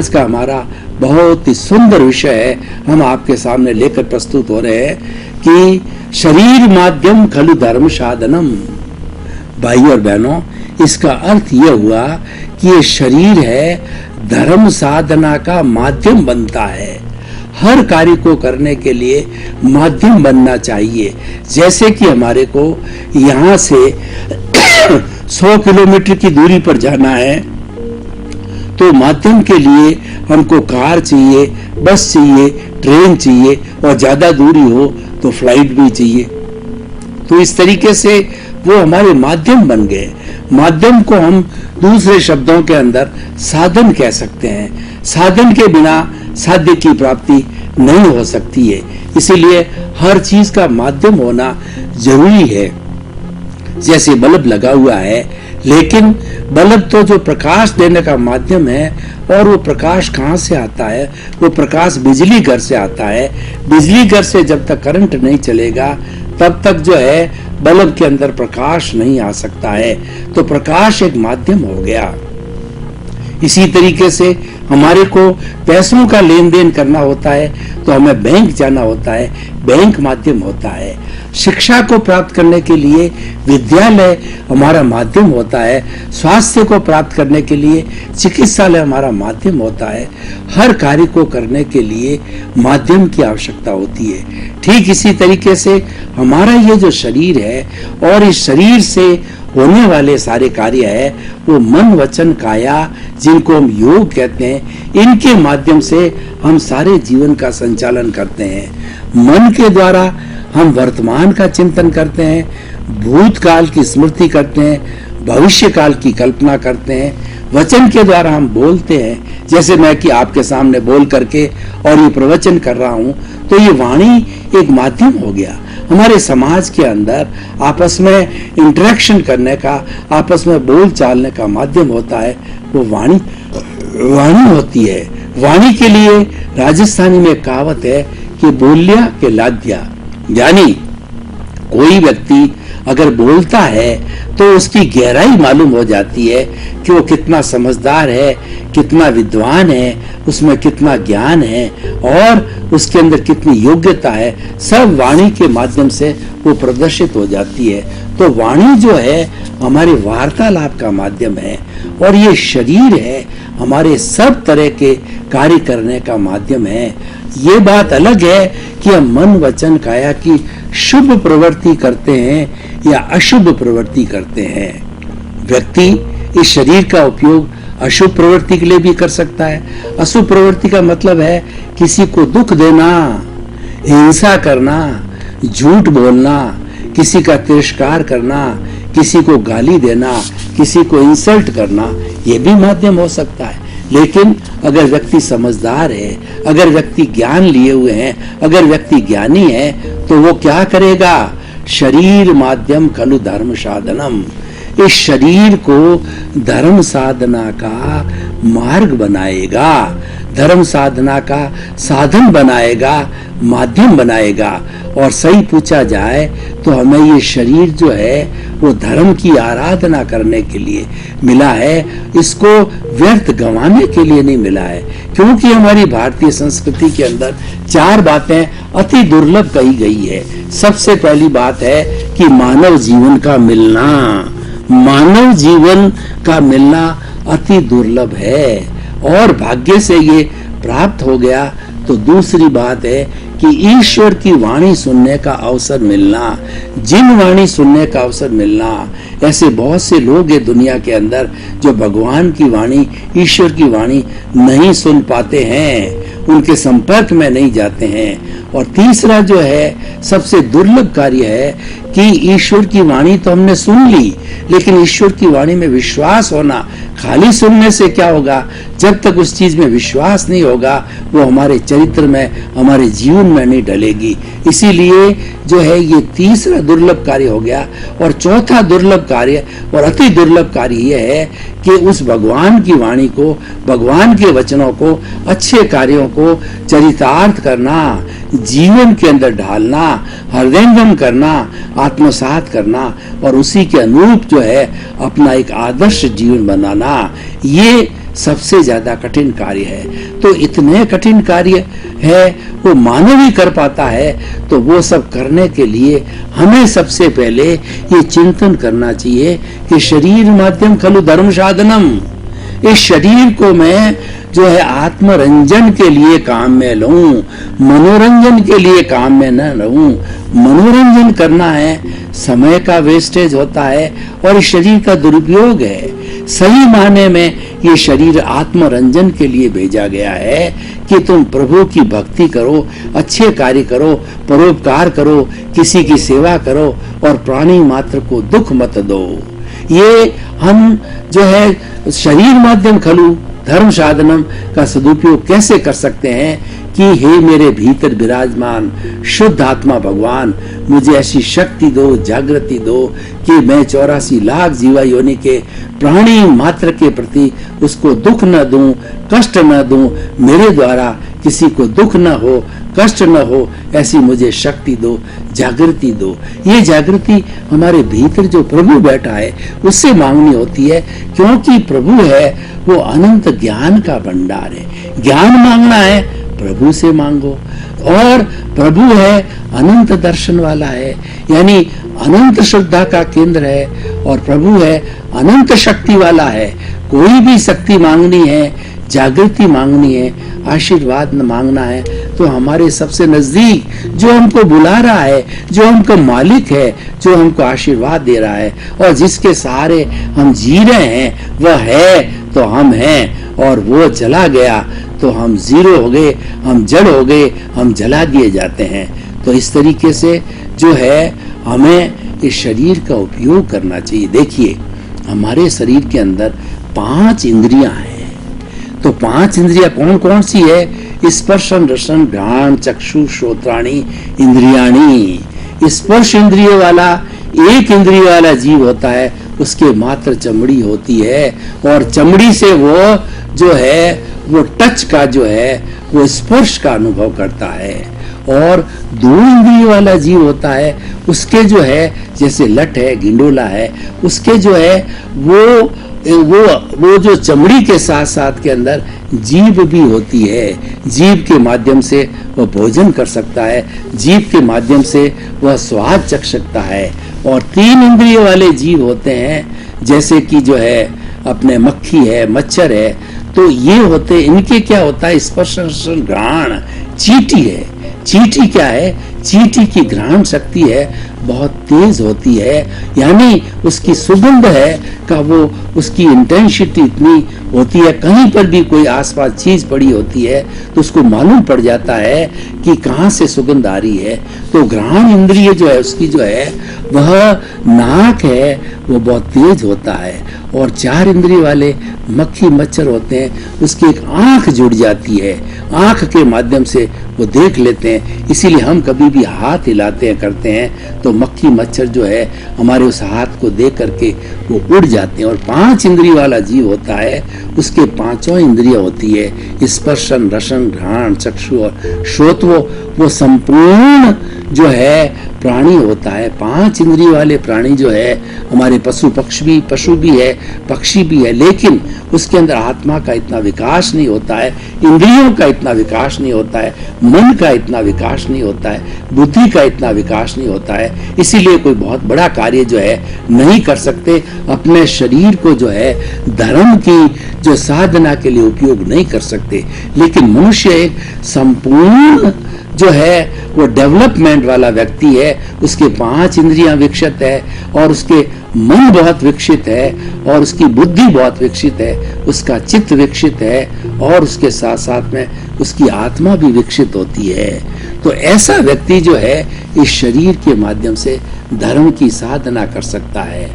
आज का हमारा बहुत ही सुंदर विषय है, हम आपके सामने लेकर प्रस्तुत हो रहे हैं कि शरीर माध्यम खलु धर्म साधनम। भाई और बहनों, इसका अर्थ यह हुआ कि ये शरीर है धर्म साधना का माध्यम बनता है। हर कार्य को करने के लिए माध्यम बनना चाहिए। जैसे कि हमारे को यहाँ से 100 किलोमीटर की दूरी पर जाना है, तो माध्यम के लिए हमको कार चाहिए, बस चाहिए, ट्रेन चाहिए, और ज्यादा दूरी हो तो फ्लाइट भी चाहिए। तो इस तरीके से वो हमारे माध्यम बन गए। माध्यम को हम दूसरे शब्दों के अंदर साधन कह सकते हैं। साधन के बिना साध्य की प्राप्ति नहीं हो सकती है, इसीलिए हर चीज का माध्यम होना जरूरी है। जैसे बल्ब लगा हुआ है, लेकिन बल्ब तो जो प्रकाश देने का माध्यम है, और वो प्रकाश कहाँ से आता है? वो प्रकाश बिजली घर से आता है। बिजली घर से जब तक करंट नहीं चलेगा तब तक जो है बल्ब के अंदर प्रकाश नहीं आ सकता है। तो प्रकाश एक माध्यम हो गया। इसी तरीके से हमारे को पैसों का लेन देन करना होता है तो हमें बैंक जाना होता है, बैंक माध्यम होता है। शिक्षा को प्राप्त करने के लिए विद्यालय हमारा माध्यम होता है। स्वास्थ्य को प्राप्त करने के लिए चिकित्सालय हमारा माध्यम होता है। हर कार्य को करने के लिए माध्यम की आवश्यकता होती है। ठीक इसी तरीके से हमारा ये जो शरीर है और इस शरीर से होने वाले सारे कार्य है, वो मन वचन काया, जिनको हम योग कहते हैं, इनके माध्यम से हम सारे जीवन का संचालन करते हैं। मन के द्वारा हम वर्तमान का चिंतन करते हैं, भूतकाल की स्मृति करते हैं, भविष्य काल की कल्पना करते हैं। वचन के द्वारा हम बोलते हैं, जैसे मैं कि आपके सामने बोल करके और ये प्रवचन कर रहा हूं, तो ये वाणी एक माध्यम हो गया। हमारे समाज के अंदर आपस में इंटरेक्शन करने का, आपस में बोल चालने का माध्यम होता है, वो वाणी होती है। वाणी के लिए राजस्थानी में कहावत है कि बोलिया के लाद्या, यानी कोई व्यक्ति अगर बोलता है तो उसकी गहराई मालूम हो जाती है कि वो कितना समझदार है, कितना विद्वान है, उसमें कितना ज्ञान है और उसके अंदर कितनी योग्यता है। सब वाणी के माध्यम से वो प्रदर्शित हो जाती है। तो वाणी जो है हमारे वार्तालाप का माध्यम है, और ये शरीर है हमारे सब तरह के कार्य करने का माध्यम है। ये बात अलग है कि हम मन वचन काया की शुभ प्रवृत्ति करते हैं या अशुभ प्रवृत्ति करते हैं। व्यक्ति इस शरीर का उपयोग अशुभ प्रवृत्ति के लिए भी कर सकता है। अशुभ प्रवृत्ति का मतलब है किसी को दुख देना, हिंसा करना, झूठ बोलना, किसी का तिरस्कार करना, किसी को गाली देना, किसी को इंसल्ट करना, ये भी माध्यम हो सकता है। लेकिन अगर व्यक्ति समझदार है, अगर व्यक्ति ज्ञान लिए हुए हैं, अगर व्यक्ति ज्ञानी है, तो वो क्या करेगा? शरीर माध्यम खलु धर्म साधनम। इस शरीर को धर्म साधना का मार्ग बनाएगा, धर्म साधना का साधन बनाएगा, माध्यम बनाएगा। और सही पूछा जाए तो हमें ये शरीर जो है वो धर्म की आराधना करने के लिए मिला है, इसको व्यर्थ गंवाने के लिए नहीं मिला है। क्योंकि हमारी भारतीय संस्कृति के अंदर 4 बातें अति दुर्लभ कही गई है। सबसे पहली बात है कि मानव जीवन का मिलना, मानव जीवन का मिलना अति दुर्लभ है और भाग्य से ये प्राप्त हो गया। तो दूसरी बात है कि ईश्वर की वाणी सुनने का अवसर मिलना, जिन वाणी सुनने का अवसर मिलना। ऐसे बहुत से लोग हैं दुनिया के अंदर जो भगवान की वाणी, ईश्वर की वाणी नहीं सुन पाते हैं, उनके संपर्क में नहीं जाते हैं। और तीसरा जो है सबसे दुर्लभ कार्य है कि ईश्वर की वाणी तो हमने सुन ली, लेकिन ईश्वर की वाणी में विश्वास होना। खाली सुनने से क्या होगा? जब तक उस चीज में विश्वास नहीं होगा वो हमारे चरित्र में, हमारे जीवन में नहीं ढलेगी। इसीलिए जो है ये तीसरा दुर्लभ कार्य हो गया। और चौथा दुर्लभ कार्य और अति दुर्लभ कार्य यह है कि उस भगवान की वाणी को, भगवान के वचनों को, अच्छे कार्यों को चरितार्थ करना, जीवन के अंदर ढालना, हृदयंगम करना, आत्मसात करना और उसी के अनुरूप जो है अपना एक आदर्श जीवन बनाना। ये सबसे ज्यादा कठिन कार्य है। तो इतने कठिन कार्य है वो मानव ही कर पाता है, तो वो सब करने के लिए हमें सबसे पहले ये चिंतन करना चाहिए कि शरीर माध्यम खलु धर्म साधनम, इस शरीर को मैं जो है आत्मरंजन के लिए काम में लूं, मनोरंजन के लिए काम में न रहूं। मनोरंजन करना है, समय का वेस्टेज होता है और इस शरीर का दुरुपयोग है। सही माने में ये शरीर आत्मरंजन के लिए भेजा गया है कि तुम प्रभु की भक्ति करो, अच्छे कार्य करो, परोपकार करो, किसी की सेवा करो और प्राणी मात्र को दुख मत दो। ये हम जो है शरीर माध्यम खलु धर्म साधनम का सदुपयोग कैसे कर सकते हैं कि हे मेरे भीतर विराजमान शुद्ध आत्मा भगवान, मुझे ऐसी शक्ति दो, जागृति दो कि मैं 84 लाख जीवा योनि के प्राणी मात्र के प्रति उसको दुख न दूं, कष्ट न दूं, मेरे द्वारा किसी को दुख न हो, कष्ट न हो, ऐसी मुझे शक्ति दो, जागृति दो। ये जागृति हमारे भीतर जो प्रभु बैठा है उससे मांगनी होती है, क्योंकि प्रभु है वो अनंत ज्ञान का भंडार है। ज्ञान मांगना है प्रभु से मांगो, और प्रभु है अनंत दर्शन वाला है, यानी अनंत श्रद्धा का केंद्र है, और प्रभु है अनंत शक्ति वाला है। कोई भी शक्ति मांगनी है, जागृति मांगनी है, आशीर्वाद मांगना है, तो हमारे सबसे नजदीक जो हमको बुला रहा है, जो हमको मालिक है, जो हमको आशीर्वाद दे रहा है और जिसके सहारे हम जी रहे हैं, वह है तो हम हैं, और वो चला गया तो हम जीरो हो गए, हम जड़ हो गए, हम जला दिए जाते हैं। तो इस तरीके से जो है हमें इस शरीर का उपयोग करना चाहिए। देखिए हमारे शरीर के अंदर 5 इंद्रियां हैं। तो 5 इंद्रियां कौन कौन सी है? स्पर्शन रसन घ्राण चक्षु श्रोत्राणी इंद्रियाणी। स्पर्श इंद्रिय वाला, एक इंद्रिय वाला जीव होता है, उसके मात्र चमड़ी होती है, और चमड़ी से वो जो है वो टच का जो है वो स्पर्श का अनुभव करता है। और 2 इंद्रिय वाला जीव होता है, उसके जो है जैसे लट है, गिंडोला है, उसके जो है वो जो चमड़ी के साथ साथ के अंदर जीभ भी होती है। जीभ के माध्यम से वह भोजन कर सकता है, जीभ के माध्यम से वह स्वाद चख सकता है। और 3 इंद्रिय वाले जीव होते हैं, जैसे कि जो है अपने मक्खी है, मच्छर है, तो ये होते, इनके क्या होता है? स्पर्श घ्राण। चींटी है, चींटी क्या है? चींटी की घ्राण शक्ति है बहुत तेज होती है, यानी उसकी सुगंध है का वो उसकी इंटेंसिटी इतनी होती है, कहीं पर भी कोई आसपास चीज पड़ी होती है तो उसको मालूम पड़ जाता है कि कहाँ से सुगंध आ रही है। तो घ्राण इंद्रिय जो है उसकी जो है वह नाक है, वो बहुत तेज होता है। और 4 इंद्रिय वाले मक्खी मच्छर होते हैं, उसकी एक आंख जुड़ जाती है, आंख के माध्यम से वो देख लेते हैं। इसीलिए हम कभी भी हाथ हिलाते हैं, करते हैं, तो मक्खी मच्छर जो है हमारे उस हाथ को देख करके वो उड़ जाते हैं। और 5 इंद्रिय वाला जीव होता है, उसके 5 इंद्रिय होती है, स्पर्शन रसन घ्राण चक्षु और श्रोत्र, वो संपूर्ण जो है प्राणी होता है। 5 इंद्रिय वाले प्राणी जो है हमारे पशु भी है, पक्षी भी है, लेकिन उसके अंदर आत्मा का इतना विकास नहीं होता है, इंद्रियों का इतना विकास नहीं होता है, मन का इतना विकास नहीं होता है, बुद्धि का इतना विकास नहीं होता है। इसीलिए कोई बहुत बड़ा कार्य जो है नहीं कर सकते, अपने शरीर को जो है धर्म की जो साधना के लिए उपयोग नहीं कर सकते। लेकिन मनुष्य एक संपूर्ण जो है वो डेवलपमेंट वाला व्यक्ति है, उसके 5 इंद्रियां विकसित है, और उसके मन बहुत विकसित है, और उसकी बुद्धि बहुत विकसित है, उसका चित्त विकसित है, और उसके साथ साथ में उसकी आत्मा भी विकसित होती है। तो ऐसा व्यक्ति जो है इस शरीर के माध्यम से धर्म की साधना कर सकता है।